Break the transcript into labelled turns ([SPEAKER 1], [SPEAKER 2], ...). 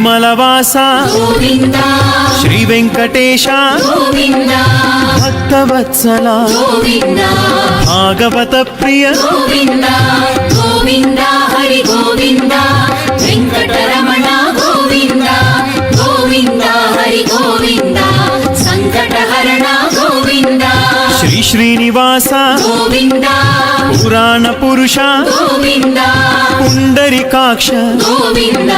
[SPEAKER 1] తిరుమలవాస
[SPEAKER 2] గోవింద
[SPEAKER 1] శ్రీ వెంకటేశ
[SPEAKER 2] గోవింద
[SPEAKER 1] భక్తవత్సల
[SPEAKER 2] గోవింద
[SPEAKER 1] భాగవత ప్రియ
[SPEAKER 2] గోవింద గోవింద హరి గోవింద వెంకటరమణ గోవింద గోవింద హరి గోవింద సంకటహరణ గోవింద
[SPEAKER 1] శ్రీ శ్రీనివాస
[SPEAKER 2] గోవింద
[SPEAKER 1] పురాణ పురుష
[SPEAKER 2] గోవింద
[SPEAKER 1] పుండరికాక్ష
[SPEAKER 2] గోవింద